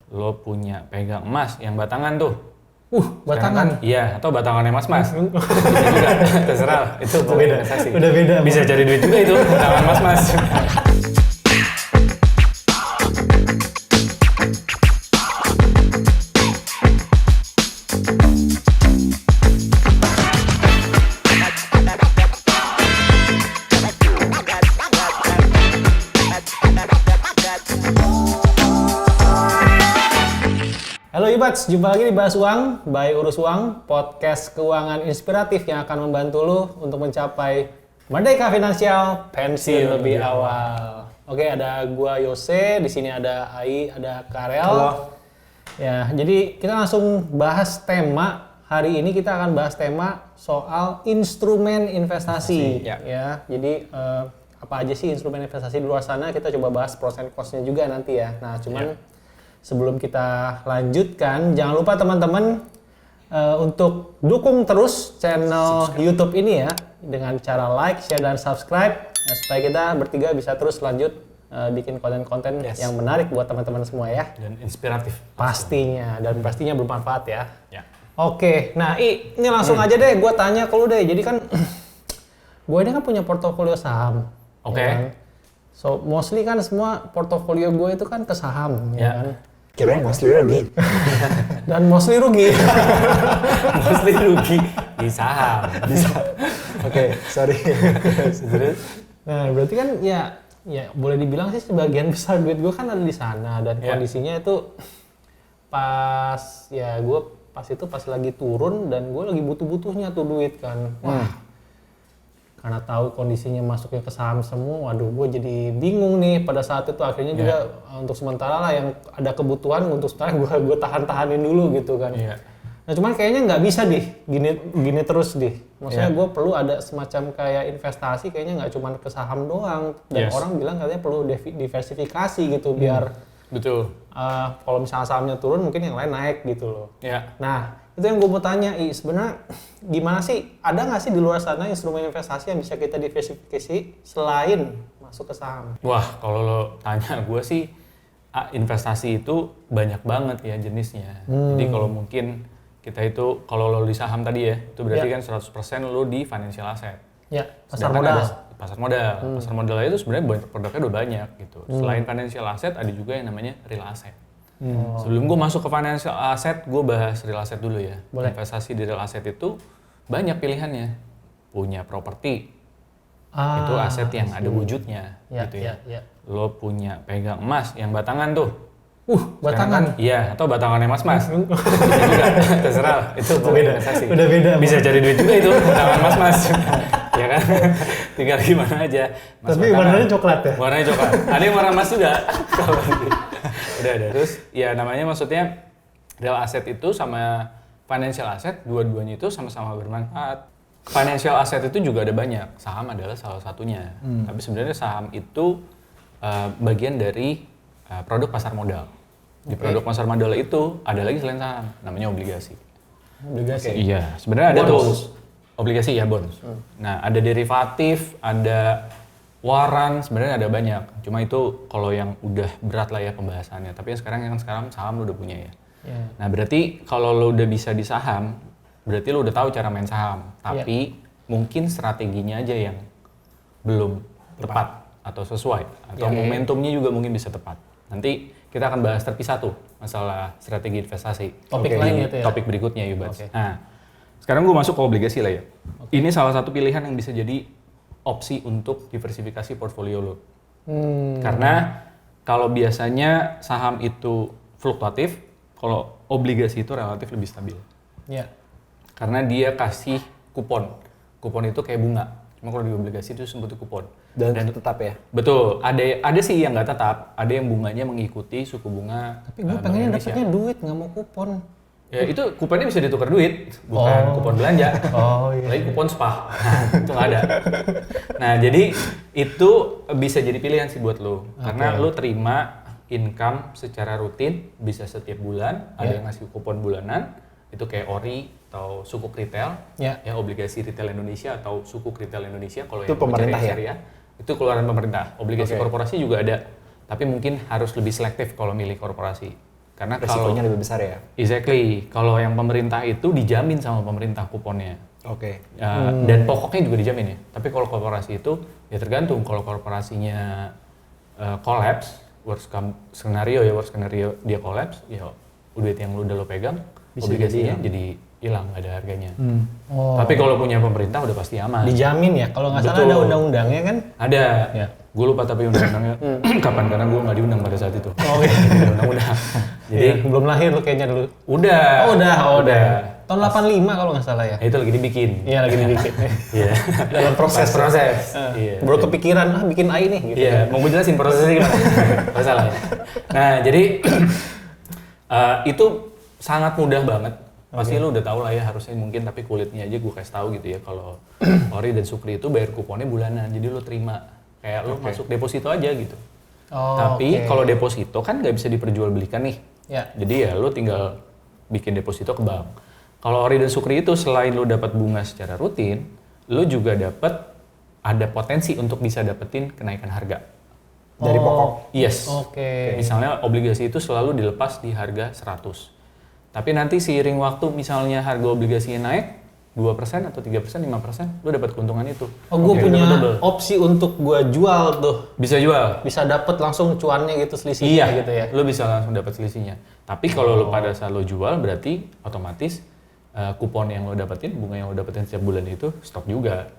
lo punya pegang emas yang batangan tuh. Batangan? Iya, atau batangannya mas-mas. Bisa juga, terserah. Itu beda. investasi. Udah beda. Bisa cari duit juga itu, batangan mas-mas. Halo Ibats, jumpa lagi di Bahas Uang, by Urus Uang, podcast keuangan inspiratif yang akan membantu lo untuk mencapai merdeka finansial, pensiun lebih awal. Oke, ada gua Yose, di sini ada Ai, ada Karel. Halo. Ya, jadi kita langsung bahas tema. Hari ini kita akan bahas tema soal instrumen investasi. Ya, jadi apa aja sih instrumen investasi di luar sana? Kita coba bahas pros and cons-nya juga nanti ya. Nah, cuman sebelum kita lanjutkan, jangan lupa teman-teman untuk dukung terus channel YouTube ini ya dengan cara like, share, dan subscribe supaya kita bertiga bisa terus lanjut bikin konten-konten yang menarik buat teman-teman semua ya. Dan inspiratif. Pastinya, dan pastinya bermanfaat ya. Ya. Oke, nah ini langsung aja deh gue tanya ke lu deh. Jadi kan gue ini kan punya portofolio saham. Oke. Ya kan? So mostly kan semua portofolio gue itu kan ke saham ya kan. Kirain mostly rugi. Dan mostly rugi. Mostly rugi di saham. Oke, sorry. Nah, berarti kan ya boleh dibilang sih sebagian besar duit gue kan ada di sana dan kondisinya itu pas pas lagi turun dan gue lagi butuh-butuhnya tuh duit kan. Wah. Karena tahu kondisinya masuknya ke saham semua, waduh gue jadi bingung nih pada saat itu. Akhirnya juga untuk sementara lah yang ada kebutuhan untuk sekarang gue tahan-tahanin dulu gitu kan. Nah cuman kayaknya nggak bisa gini terus maksudnya gue perlu ada semacam kayak investasi, kayaknya nggak cuma ke saham doang, dan orang bilang katanya perlu diversifikasi gitu biar betul. Kalau misalnya sahamnya turun mungkin yang lain naik gitu loh. Nah itu yang gue mau tanya, sebenarnya gimana sih, ada nggak sih di luar sana instrumen investasi yang bisa kita diversifikasi selain masuk ke saham? Wah, kalau lo tanya gue sih, investasi itu banyak banget ya jenisnya. Jadi kalau mungkin kita itu, kalau lo di saham tadi ya, itu berarti kan 100% lo di financial asset. Ya, pasar Sedangkan modal. Pasar modal. Pasar modal itu sebenarnya produknya udah banyak gitu. Selain financial asset, ada juga yang namanya real asset. Sebelum gue masuk ke financial asset, gue bahas real asset dulu ya. Boleh. Investasi di real asset itu banyak pilihannya. Punya properti, itu aset yang ada wujudnya gitu ya. Lo punya pegang emas yang batangan tuh. Batangan? Iya, atau batangannya mas-mas. Bisa juga, terserah. Itu beda. investasi. Udah beda. Bisa cari duit juga itu, batangan mas-mas. Ya kan? Tinggal gimana aja. Mas tapi batangan. warnanya coklat ya? Warnanya coklat. Ada yang warna emas juga. Udah. Terus ya namanya maksudnya real asset itu sama financial asset, dua-duanya itu sama-sama bermanfaat. Financial asset itu juga ada banyak. Saham adalah salah satunya. Tapi sebenarnya saham itu bagian dari produk pasar modal. Di produk pasar modal itu ada lagi selain saham, namanya obligasi. Obligasi? Iya, sebenarnya ada bonus. tuh. Obligasi ya, bonus. Nah, ada derivatif, ada waran, sebenarnya ada banyak. Cuma itu kalau yang udah berat lah ya pembahasannya. Tapi sekarang saham lo udah punya ya. Nah, berarti kalau lo udah bisa di saham, berarti lo udah tahu cara main saham. Tapi mungkin strateginya aja yang belum tepat atau sesuai. Atau momentumnya juga mungkin bisa tepat. Nanti kita akan bahas terpisah tuh masalah strategi investasi. Topik lainnya itu ya? Topik berikutnya Yubats. Nah, sekarang gue masuk ke obligasi lah ya. Ini salah satu pilihan yang bisa jadi opsi untuk diversifikasi portfolio lo. Karena kalau biasanya saham itu fluktuatif, kalau obligasi itu relatif lebih stabil. Karena dia kasih kupon. Kupon itu kayak bunga. Cuma kalau di obligasi itu sebut kupon. Dan tetap ya? Betul. Ada sih yang nggak tetap. Ada yang bunganya mengikuti suku bunga. Tapi gue pengennya dapetnya duit, nggak mau kupon. Ya itu kuponnya bisa ditukar duit, bukan kupon belanja. Lagi kupon spa, itu nggak ada. Nah jadi itu bisa jadi pilihan sih buat lo, karena lo terima income secara rutin, bisa setiap bulan, ada yang ngasih kupon bulanan, itu kayak ori atau sukuk retail, ya obligasi retail Indonesia atau sukuk retail Indonesia kalau itu yang pemerintah ya? syariah, itu keluaran pemerintah. Obligasi korporasi juga ada, tapi mungkin harus lebih selektif kalau milih korporasi. Karena kalau Resikonya lebih besar ya. exactly, kalau yang pemerintah itu dijamin sama pemerintah kuponnya. Oke. Dan pokoknya juga dijamin ya. Tapi kalau korporasi itu ya tergantung. Kalau korporasinya collapse, worst scenario dia collapse, ya duit yang udah lo pegang, Bisa obligasinya jadi hilang, nggak ada harganya. Oh. Tapi kalau punya pemerintah udah pasti aman. Dijamin ya, kalau nggak salah Betul. ada undang-undangnya kan? Ada. Ya. Gue lupa tapi undang-undangnya kapan, karena gue nggak diundang pada saat itu. Oh iya. Ada undang-undang. Jadi Iya, belum lahir lu kayaknya dulu. udah. Udah. Tahun 85 kalau nggak salah ya. Nah, itu lagi dibikin. Iya lagi dibikin. Iya. Dalam proses. Iya. Baru kepikiran bikin AI nih gitu. Iya, mau gue jelasin prosesnya gimana? Masalah ya. Nah, jadi itu sangat mudah banget. Pasti lu udah tahu lah ya harusnya mungkin, tapi kulitnya aja gue kasih tahu gitu ya. Kalau Ori dan Sukri itu bayar kuponnya bulanan, jadi lu terima. Kayak lu masuk deposito aja gitu. Oh, Tapi oke. kalau deposito kan nggak bisa diperjualbelikan nih. Ya. Jadi ya lu tinggal bikin deposito ke bank. Kalau Ori dan Sukri itu selain lu dapat bunga secara rutin, lu juga dapat ada potensi untuk bisa dapetin kenaikan harga. Dari pokok. Yes. Oke. Misalnya obligasi itu selalu dilepas di harga 100. Tapi nanti seiring waktu misalnya harga obligasinya naik 2% atau 3%, 5%, lu dapat keuntungan itu. Oh, gue Oke, punya double. opsi untuk gue jual tuh. Bisa jual. Bisa dapet langsung cuannya gitu, selisihnya gitu ya. Lu bisa langsung dapat selisihnya. Tapi kalau lu pada saat lu jual berarti otomatis kupon yang lu dapetin, bunga yang lu dapetin setiap bulan itu stop juga.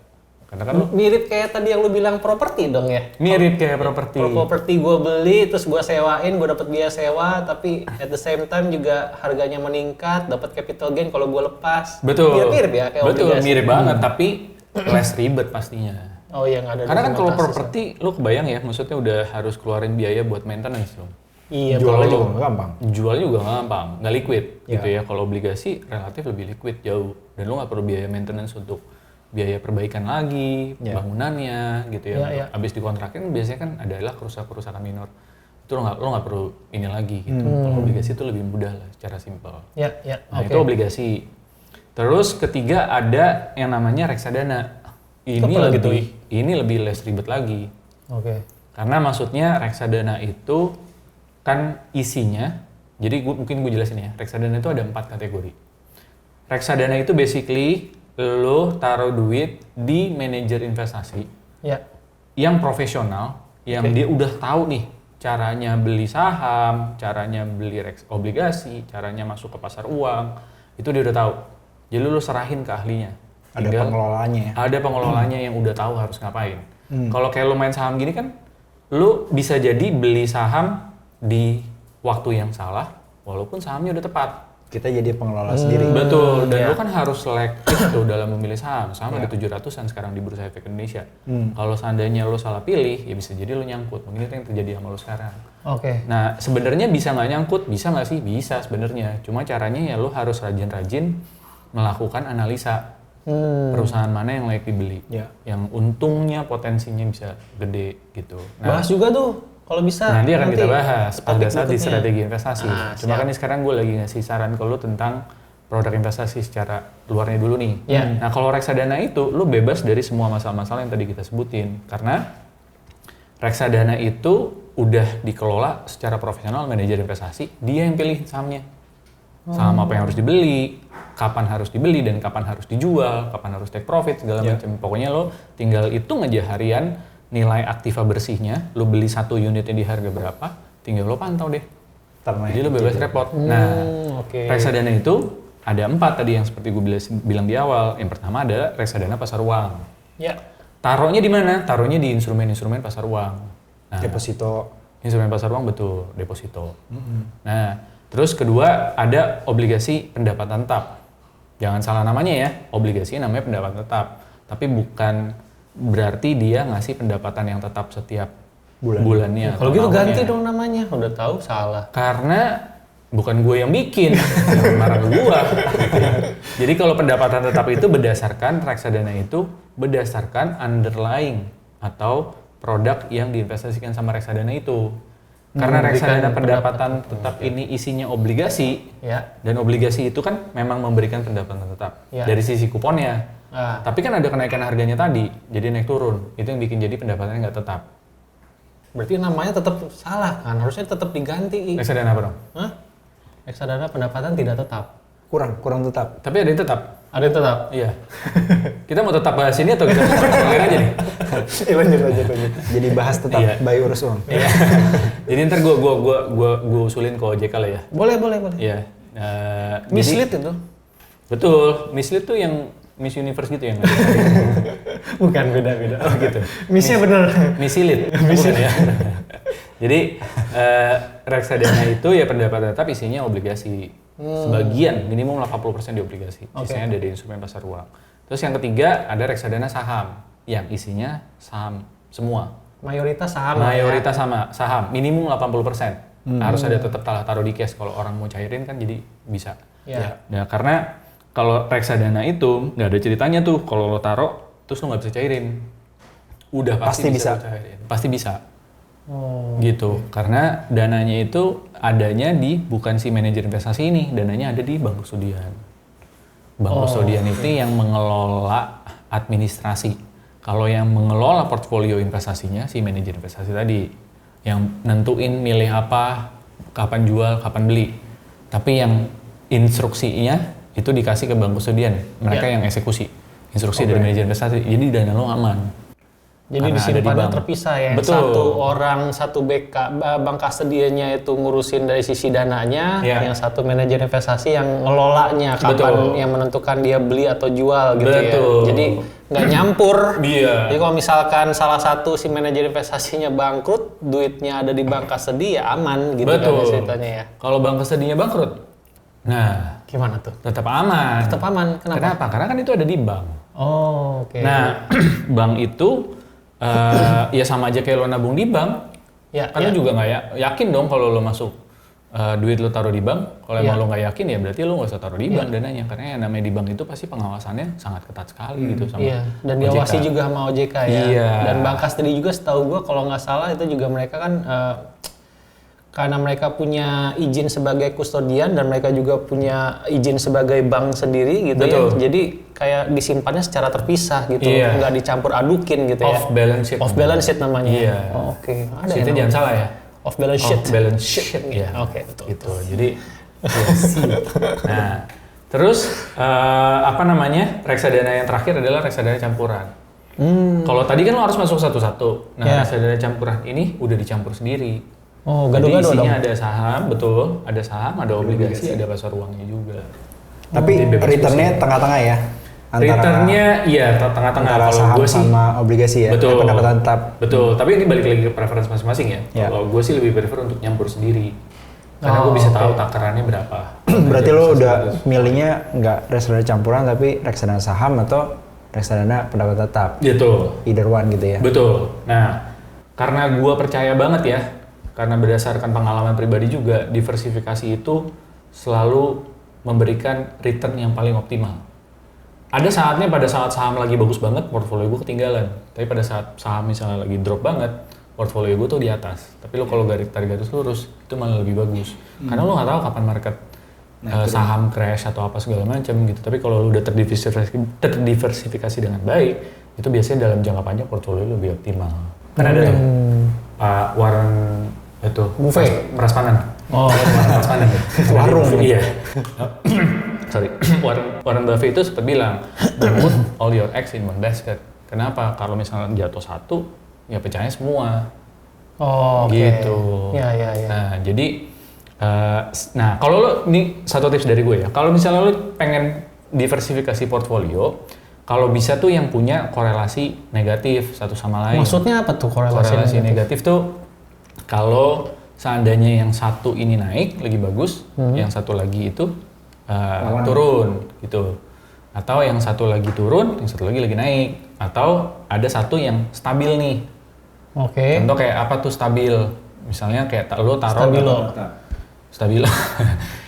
Karena kan lu Mirip kayak tadi yang lu bilang properti dong ya. mirip kayak properti. Properti gue beli, terus gue sewain, gue dapet biaya sewa, tapi at the same time juga harganya meningkat, dapat capital gain kalau gue lepas. Betul. Mirip ya kayak Betul, obligasi. mirip banget tapi less ribet pastinya. Oh iya, nggak ada. Karena kan kalau dokumentasi. properti lu kebayang ya, maksudnya udah harus keluarin biaya buat maintenance dong. Iya, Jualnya kalau juga nggak gampang. Jualnya juga nggak gampang, nggak liquid Ya. gitu ya. Kalau obligasi relatif lebih liquid jauh, dan lu nggak perlu biaya maintenance untuk biaya perbaikan lagi, Ya. bangunannya gitu ya. Ya, ya. Abis dikontrakin biasanya kan adalah kerusakan minor. Itu lo nggak perlu ini lagi gitu. Kalau obligasi itu lebih mudah lah secara simpel. Ya, ya. Nah, Oke. itu obligasi. Terus ketiga ada yang namanya reksadana. Ini Apa lagi tuh? ini lebih less ribet lagi. Oke. Karena maksudnya reksadana itu kan isinya, jadi mungkin gue jelasin ya. Reksadana itu ada 4 kategori. Reksadana itu basically lo taruh duit di manajer investasi Ya. yang profesional, yang dia udah tahu nih caranya beli saham, caranya beli obligasi, caranya masuk ke pasar uang, itu dia udah tahu. Jadi lu serahin ke ahlinya. Ada pengelolaannya ya. Ada pengelolanya yang udah tahu harus ngapain. Kalau kayak lu main saham gini kan, lu bisa jadi beli saham di waktu yang salah, walaupun sahamnya udah tepat. Kita jadi pengelola sendiri. Betul, dan ya. lu kan harus selektif tuh dalam memilih saham. Saham ada 700-an sekarang di Bursa Efek Indonesia. Kalau seandainya lu salah pilih, ya bisa jadi lu nyangkut. Mungkin itu yang terjadi sama lu sekarang. Oke. Nah, sebenarnya bisa nggak nyangkut? Bisa nggak sih? Bisa sebenarnya. Cuma caranya ya lu harus rajin-rajin melakukan analisa perusahaan mana yang layak dibeli. Ya. Yang untungnya potensinya bisa gede gitu. Bahas juga tuh kalau bisa. Nanti akan kita bahas pada topik saat di berikutnya. strategi investasi. Cuma siap. kan ini sekarang gue lagi ngasih saran ke lu tentang produk investasi secara luarnya dulu nih. Ya. Nah kalau reksadana itu lu bebas dari semua masalah-masalah yang tadi kita sebutin. Karena reksadana itu udah dikelola secara profesional manajer investasi, dia yang pilih sahamnya. Saham apa yang harus dibeli, kapan harus dibeli dan kapan harus dijual, kapan harus take profit segala macam. Pokoknya lo tinggal hitung aja harian nilai aktiva bersihnya, lo beli 1 unitnya di harga berapa, tinggal lo pantau deh. Jadi lo bebas repot. Nah, Oke. reksadana itu ada 4 tadi yang seperti gue bilang di awal. Yang pertama ada reksadana pasar uang. Ya. Taruhnya di mana? Taruhnya di instrumen-instrumen pasar uang. Nah, Deposito. instrumen pasar uang betul, deposito. Nah, terus kedua ada obligasi pendapatan tetap. Jangan salah namanya ya, obligasi namanya pendapatan tetap. Tapi bukan berarti dia ngasih pendapatan yang tetap setiap bulannya. Kalau atau gitu tahunnya. ganti dong namanya. Udah tahu salah. Karena bukan gue yang bikin, yang marah gue. Gitu ya. Jadi kalau pendapatan tetap itu berdasarkan reksadana itu berdasarkan underlying atau produk yang diinvestasikan sama reksadana itu. Karena reksadana pendapatan tetap ini isinya obligasi, Ya. dan obligasi itu kan memang memberikan pendapatan tetap Ya. dari sisi kuponnya. Ah. Tapi kan ada kenaikan harganya tadi, jadi naik turun. Itu yang bikin jadi pendapatannya nggak tetap. Berarti namanya tetap salah kan? Harusnya tetap diganti. Reksadana apa dong? Hah? Reksadana pendapatan tidak tetap. Kurang tetap. Tapi ada yang tetap. Ada yang tetap. Iya. Kita mau tetap bahas ini atau kita mau sekalian aja nih? Lanjut. Jadi bahas tetap Iya. bayi urus uang. Iya. Jadi ntar gua usulin ke OJK lah ya. Boleh. Iya. Mislead itu. Betul. Mislead tuh yang Miss Universe gitu yang Bukan, beda. Oh gitu. Missnya bener. Misilid. Bukan ya. Jadi reksadana itu ya pendapatan tetap isinya obligasi. Sebagian minimum 80% di obligasi. Sisanya ada di instrumen pasar uang. Terus yang ketiga ada reksadana saham yang isinya saham semua. Mayoritas saham. Mayoritas sama saham minimum 80%. Harus ada tetap taruh di cash kalau orang mau cairin kan jadi bisa. Iya. Nah, karena kalau reksadana itu nggak ada ceritanya tuh kalau lo taruh terus lo nggak bisa cairin. Udah pasti bisa. Cairin. Pasti bisa. Oh. Gitu. Karena dananya itu adanya di bukan si manajer investasi ini, dananya ada di bank kustodian. Bank kustodian itu yang mengelola administrasi. Kalau yang mengelola portfolio investasinya si manajer investasi tadi, yang nentuin milih apa, kapan jual, kapan beli. Tapi yang instruksinya itu dikasih ke bank kustodian, mereka yang eksekusi. Instruksi dari manajer investasi, jadi dana lo aman. Jadi Karena disimpannya ada di terpisah ya. Betul. Satu orang, satu bank kustodiannya itu ngurusin dari sisi dananya, yang satu manajer investasi yang ngelolanya, kapan yang menentukan dia beli atau jual gitu ya. Jadi nggak nyampur. Jadi kalau misalkan salah satu si manajer investasinya bangkrut, duitnya ada di bank kustodi ya aman gitu kan ceritanya ya. Kalau bank kustodinya bangkrut, nah gimana tuh? tetap aman. Tetap aman. Kenapa? Karena kan itu ada di bank. Oh, oke. Nah, bank itu ya sama aja kayak lo nabung di bank. Kan lo juga nggak yakin dong kalau lo masuk duit lo taruh di bank. Kalau emang lo nggak yakin ya berarti lo nggak usah taruh di bank dananya. Karena yang namanya di bank itu pasti pengawasannya sangat ketat sekali gitu sama Dan diawasi juga sama OJK ya. Iya. Dan bank kustodi juga setahu gua kalau nggak salah itu juga mereka kan karena mereka punya izin sebagai kustodian dan mereka juga punya izin sebagai bank sendiri gitu ya. Jadi kayak disimpannya secara terpisah gitu, nggak dicampur adukin gitu Off balance sheet. Off balance sheet namanya. Iya. Oh, oke. Ada Itu jangan salah ya. Off balance sheet. Off balance sheet. Iya. Oke, betul. Gitu. Jadi nah, terus apa namanya? Reksadana yang terakhir adalah reksadana campuran. Kalau tadi kan lo harus masuk satu-satu. Nah, reksadana campuran ini udah dicampur sendiri. Oh, gado-gado dong. Isinya ada saham, betul. Ada saham, ada obligasi, ada pasar uangnya juga. Tapi returnnya tengah-tengah ya? Returnnya iya tengah-tengah. Antara Kalau saham gue sih sama obligasi ya? betul. Pendapatan tetap. Betul, tapi ini balik lagi ke preferensi masing-masing ya. Kalau gue sih lebih prefer untuk nyampur sendiri. Karena gue bisa tahu takarannya berapa. Berarti lo udah milihnya nggak reksadana campuran tapi reksadana saham atau reksadana pendapatan tetap? Gitu. Either one gitu ya? Betul. Nah, karena gue percaya banget ya, karena berdasarkan pengalaman pribadi juga, diversifikasi itu selalu memberikan return yang paling optimal. Ada saatnya pada saat saham lagi bagus banget, portfolio gue ketinggalan. Tapi pada saat saham misalnya lagi drop banget, portfolio gue tuh di atas. Tapi lo kalau tarik garis lurus, itu malah lebih bagus. Karena lo nggak tahu kapan market saham crash atau apa segala macam gitu. Tapi kalau lo udah terdiversifikasi dengan baik, itu biasanya dalam jangka panjang portfolio lo lebih optimal. Kan ada Pak Warren itu Buffett. Meras Panan. Meras Panan. Warung. Iya. Sorry. Warren Buffett itu sempat bilang, don't put all your eggs in one basket. Kenapa? Kalau misalnya jatuh satu, ya pecahnya semua. Oh, gitu. Ya. Nah, jadi nah kalau lo ini satu tips dari gue ya. Kalau misalnya lo pengen diversifikasi portfolio, kalau bisa tuh yang punya korelasi negatif satu sama lain. Maksudnya apa tuh korelasi negatif tuh? Kalau seandainya yang satu ini naik lagi bagus, yang satu lagi itu turun gitu. Atau yang satu lagi turun, yang satu lagi naik. Atau ada satu yang stabil nih. Oke. Contoh kayak apa tuh stabil? Misalnya kayak lo taruh stabil.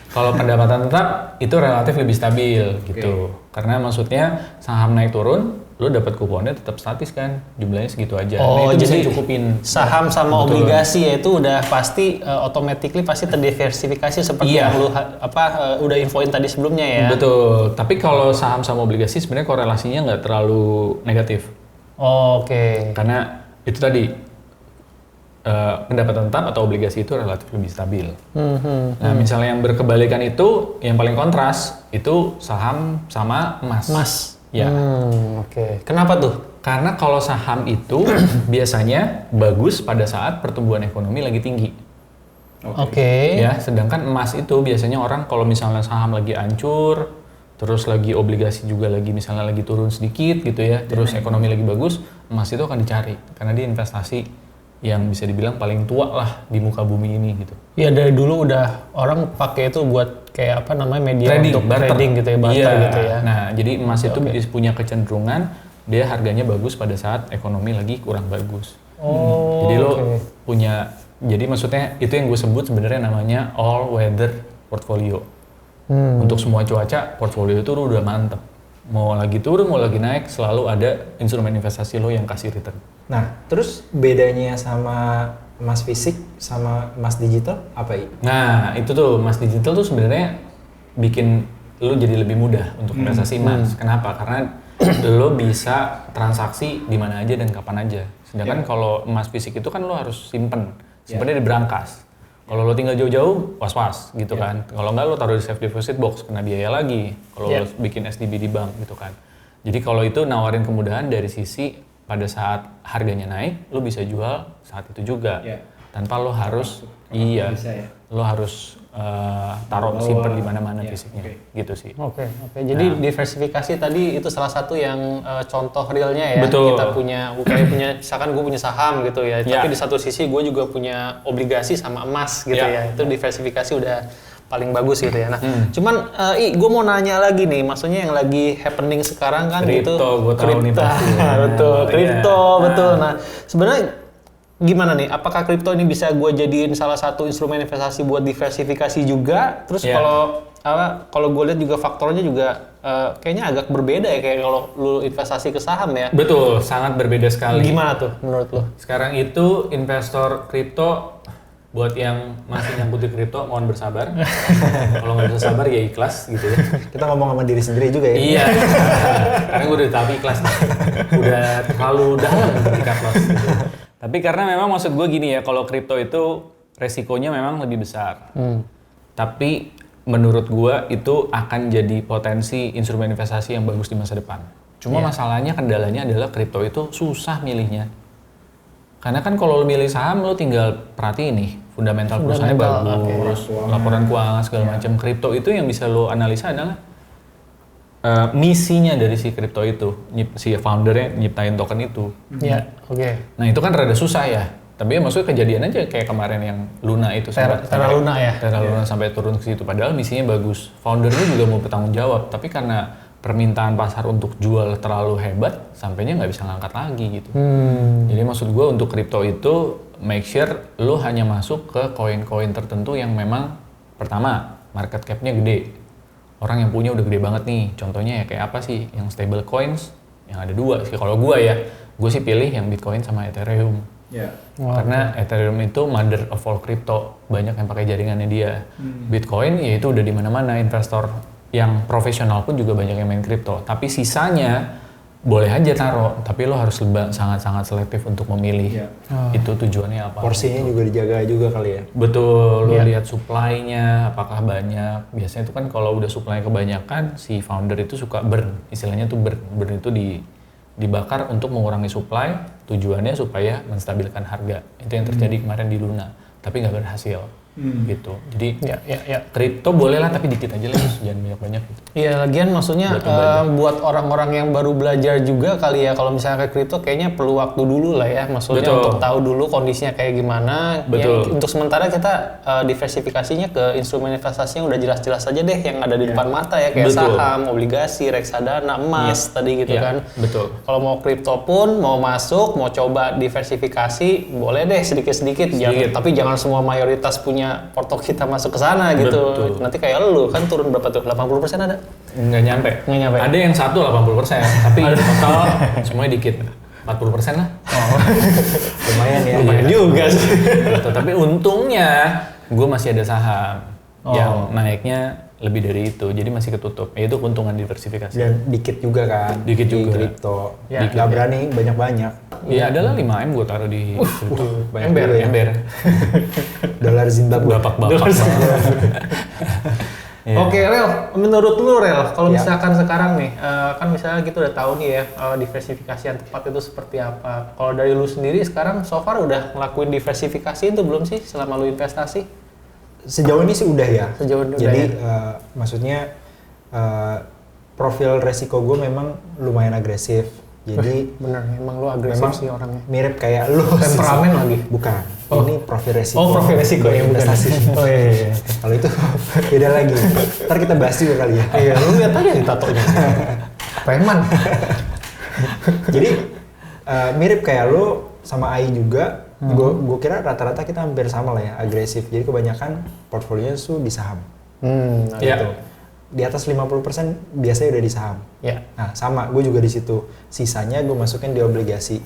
Kalau pendapatan tetap itu relatif lebih stabil gitu. Karena maksudnya saham naik turun, lo dapat kuponnya tetap statis kan, jumlahnya segitu aja. Oh, nah, itu jadi bisa cukupin. Saham sama obligasi ya itu udah pasti automatically pasti terdiversifikasi seperti yang lu udah infoin tadi sebelumnya ya. Betul. Tapi kalau saham sama obligasi sebenarnya korelasinya nggak terlalu negatif. Oh, oke. Karena itu tadi pendapatan tetap atau obligasi itu relatif lebih stabil. Nah, misalnya yang berkebalikan itu, yang paling kontras itu saham sama emas. Mas. Ya. Oke. Kenapa tuh? Karena kalau saham itu biasanya bagus pada saat pertumbuhan ekonomi lagi tinggi. Oke. Ya, sedangkan emas itu biasanya orang kalau misalnya saham lagi hancur, terus lagi obligasi juga lagi misalnya lagi turun sedikit gitu ya, terus ekonomi lagi bagus, emas itu akan dicari karena dia investasi yang bisa dibilang paling tua lah di muka bumi ini gitu. Iya, dari dulu udah orang pakai itu buat kayak apa namanya media untuk barter. trading gitu ya, barter gitu ya. Nah, jadi emas itu punya kecenderungan dia harganya bagus pada saat ekonomi lagi kurang bagus. Jadi lo punya, jadi maksudnya itu yang gue sebut sebenarnya namanya all weather portfolio. Untuk semua cuaca, portfolio itu udah mantep. Mau lagi turun, mau lagi naik, selalu ada instrumen investasi lo yang kasih return. Nah, terus bedanya sama emas fisik sama emas digital apa I? Nah, itu tuh emas digital tuh sebenarnya bikin lo jadi lebih mudah untuk investasi emas. Kenapa? Karena lo bisa transaksi di mana aja dan kapan aja. Sedangkan kalau emas fisik itu kan lo harus simpennya di brankas. Kalau lo tinggal jauh-jauh, was-was gitu kan. Kalau enggak lo taruh di safe deposit box, kena biaya lagi. Kalau lo bikin SDB di bank gitu kan. Jadi kalau itu nawarin kemudahan dari sisi pada saat harganya naik, lo bisa jual saat itu juga. Tanpa lo harus, lo harus taruh simpen di mana-mana fisiknya. Gitu sih. Oke. Jadi diversifikasi tadi itu salah satu yang contoh realnya ya. Betul. Kita punya, misalkan gue punya saham gitu ya. Tapi di satu sisi gue juga punya obligasi sama emas gitu ya. Itu diversifikasi udah paling bagus gitu ya. Nah, cuman gue mau nanya lagi nih, maksudnya yang lagi happening sekarang kan kripto, gitu. Gue tahu nih pasti. Betul, kripto, betul. Nah, sebenarnya gimana nih? Apakah kripto ini bisa gue jadiin salah satu instrumen investasi buat diversifikasi juga? Terus kalau gue lihat juga faktornya juga kayaknya agak berbeda ya, kayak kalau lu investasi ke saham ya. Betul, sangat berbeda sekali. Gimana tuh menurut lu? Sekarang itu investor kripto, buat yang masih nyangkut di kripto, mohon bersabar. Kalau nggak bisa sabar ya ikhlas gitu ya. Kita ngomong sama diri sendiri juga ya. Iya, karena gue udah tapi ikhlas. Udah terlalu dalam di cut loss gitu. Tapi karena memang maksud gue gini ya, kalau kripto itu resikonya memang lebih besar. Tapi menurut gue itu akan jadi potensi instrumen investasi yang bagus di masa depan. Cuma masalahnya, kendalanya adalah kripto itu susah milihnya. Karena kan kalau lo milih saham, lo tinggal perhatiin nih, fundamental perusahaannya bagus, laporan keuangan segala macam. Kripto itu yang bisa lo analisa adalah misinya dari si kripto itu, si foundernya nyiptain token itu. Nah itu kan rada susah ya. Tapi ya maksudnya kejadian aja kayak kemarin yang Luna itu. Terra Luna ya? Terra Luna sampai turun ke situ. Padahal misinya bagus. Foundernya juga mau bertanggung jawab. Tapi karena permintaan pasar untuk jual terlalu hebat, sampainya nggak bisa ngangkat lagi gitu. Jadi maksud gue untuk kripto itu, make sure lo hanya masuk ke koin-koin tertentu yang memang pertama, market cap-nya gede. Orang yang punya udah gede banget nih. Contohnya ya kayak apa sih? Yang stable coins, yang ada dua sih. Kalau gue ya, gue sih pilih yang Bitcoin sama Ethereum. Karena Ethereum itu mother of all crypto, banyak yang pakai jaringannya dia. Bitcoin ya itu udah di mana-mana, investor yang profesional pun juga banyak yang main kripto. Tapi sisanya boleh aja taruh, tapi lo harus sangat-sangat selektif untuk memilih. Itu tujuannya apa? Porsinya juga dijaga juga kali ya. Betul, lo lihat supply-nya apakah banyak. Biasanya itu kan kalau udah supply kebanyakan, si founder itu suka burn. Istilahnya tuh burn itu dibakar untuk mengurangi supply, tujuannya supaya menstabilkan harga. Itu yang terjadi kemarin di Luna, tapi nggak berhasil. Gitu. Jadi kripto boleh lah, tapi dikit aja lah, jangan banyak-banyak gitu. Iya, lagian maksudnya buat orang-orang yang baru belajar juga kali ya, kalau misalnya kayak kripto kayaknya perlu waktu dulu lah ya, maksudnya untuk tahu dulu kondisinya kayak gimana. Ya, untuk sementara kita diversifikasinya ke instrumen investasi yang udah jelas-jelas aja deh, yang ada di depan mata ya, kayak saham, obligasi, reksadana, emas tadi gitu kan. Kalau mau kripto pun mau masuk, mau coba diversifikasi, boleh deh sedikit-sedikit. Tapi jangan semua mayoritas punya porto kita masuk ke sana gitu. Nanti kayak lu kan turun berapa tuh? 80% ada? Nggak nyampe. Ada yang 80%, tapi total semuanya dikit. 40% lah. Lumayan ya. Lumayan juga sih. Tapi untungnya gue masih ada saham yang naiknya lebih dari itu, jadi masih ketutup. Ya itu keuntungan diversifikasi. Dan dikit juga kan. Dikit di juga. kripto. Ya. Nggak berani banyak-banyak. Ya adalah 5M gue taruh di kripto. Banyak Ember, juga ya. Ember. Dolar Zimbabwe. Bapak-bapak. Iya. Oke, Rel, menurut lu Rel, kalau misalkan sekarang nih, kan misalnya kita udah tahu nih ya, diversifikasi yang tepat itu seperti apa. Kalau dari lu sendiri sekarang so far udah ngelakuin diversifikasi itu belum sih selama lu investasi? Sejauh ini sih udah ya. Sejauh ini udah Jadi ya? maksudnya profil resiko gue memang lumayan agresif. Jadi Bener, emang lu agresif memang sih orangnya. mirip kayak lu. Temperamen lagi? Bukan. Oh. Ini profil resiko. Oh, profil resiko ya, bukan. investasi. Oh iya. Kalau itu beda lagi. Ntar kita bahas juga kali ya. Iya, lu lihat aja nih tatonya. Preman. Jadi mirip kayak lu sama Ai juga. Gue kira rata-rata kita hampir sama lah ya, agresif. Jadi kebanyakan portfolionya tuh di saham. Iya. Gitu. Di atas 50% biasanya udah di saham. Ya. Nah, sama, gue juga di situ. Sisanya gue masukin di obligasi.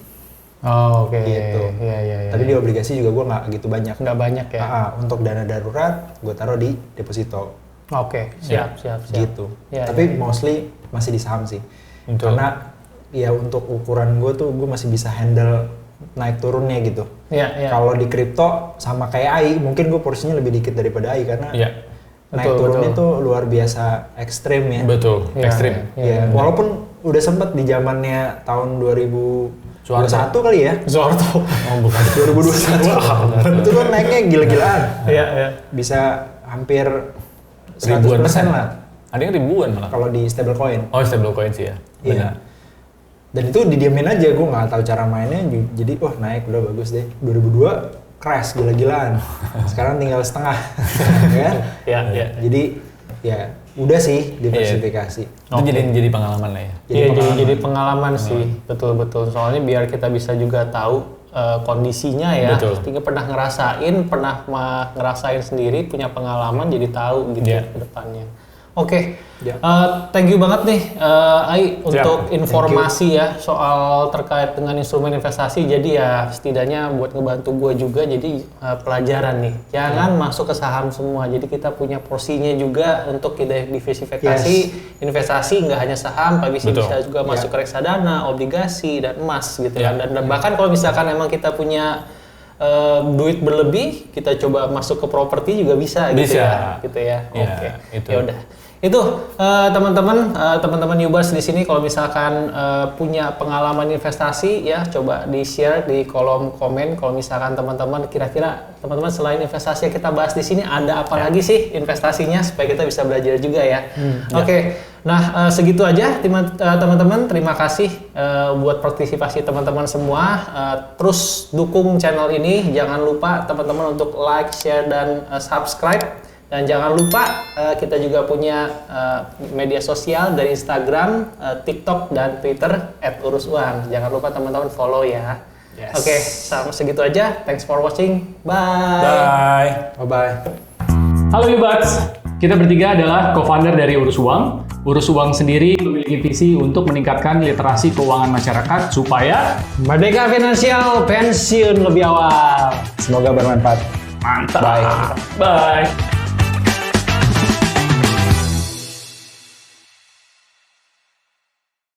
Oh, oke. Gitu. Iya. Tapi di obligasi juga gue nggak gitu banyak. Nggak banyak ya. Untuk dana darurat, gue taruh di deposito. Oke, siap. Gitu. Ya, Tapi ya. mostly masih di saham sih. Betul. Karena ya untuk ukuran gue tuh, gue masih bisa handle naik turunnya gitu. Iya. Kalau di kripto sama kayak AI, mungkin gue porsinya lebih dikit daripada AI karena Iya. naik Betul, turunnya betul. tuh luar biasa ekstrim ya. Betul, Iya, ekstrim. iya. Ya, walaupun udah sempet di zamannya tahun 2021 Soeharto. kali ya. Soeharto. Oh bukan. 2021. Itu kan naiknya gila-gilaan. Iya. Bisa hampir 100% Ribuan persen lah Ada yang ribuan malah. kalau di stablecoin. Oh, stablecoin sih ya. Iya. Benar. Dan itu didiamin aja, gue nggak tahu cara mainnya. Jadi naik udah bagus deh. 2002 crash gila-gilaan. Sekarang tinggal setengah. Ya. Iya. Jadi ya udah sih diversifikasi. Itu jadi pengalaman lah ya. Iya, jadi pengalaman sih, betul. Soalnya biar kita bisa juga tahu kondisinya ya. Betul. Ketika pernah ngerasain sendiri, punya pengalaman, jadi tahu gitu Iya. ke depannya. Oke, Ya. thank you banget nih Ai untuk Thank informasi ya soal terkait dengan instrumen investasi. Jadi ya setidaknya buat ngebantu gue juga, jadi pelajaran nih. Jangan masuk ke saham semua. Jadi kita punya porsinya juga untuk kita diversifikasi investasi, nggak hanya saham, tapi Betul. bisa juga masuk ke reksadana, obligasi dan emas gitu kan. Dan bahkan kalau misalkan emang kita punya duit berlebih, kita coba masuk ke properti juga bisa. Gitu ya. Iya, Oke. itu. Ya udah. Itu teman-teman Yubers di sini kalau misalkan punya pengalaman investasi ya coba di-share di kolom komen. Kalau misalkan teman-teman kira-kira teman-teman selain investasi yang kita bahas di sini ada apa lagi sih investasinya supaya kita bisa belajar juga ya. Oke. Nah, segitu aja teman-teman. Terima kasih buat partisipasi teman-teman semua. Terus dukung channel ini. Jangan lupa teman-teman untuk like, share dan subscribe. Dan jangan lupa kita juga punya media sosial dari Instagram, TikTok, dan Twitter @urusuang. Jangan lupa teman-teman follow ya. Yes. Oke, sama segitu aja. Thanks for watching. Bye. Bye-bye. Halo Yubats, kita bertiga adalah co-founder dari Urus Uang. Urus Uang sendiri memiliki visi untuk meningkatkan literasi keuangan masyarakat supaya Merdeka finansial, pensiun lebih awal. Semoga bermanfaat. mantap. Bye. Bye.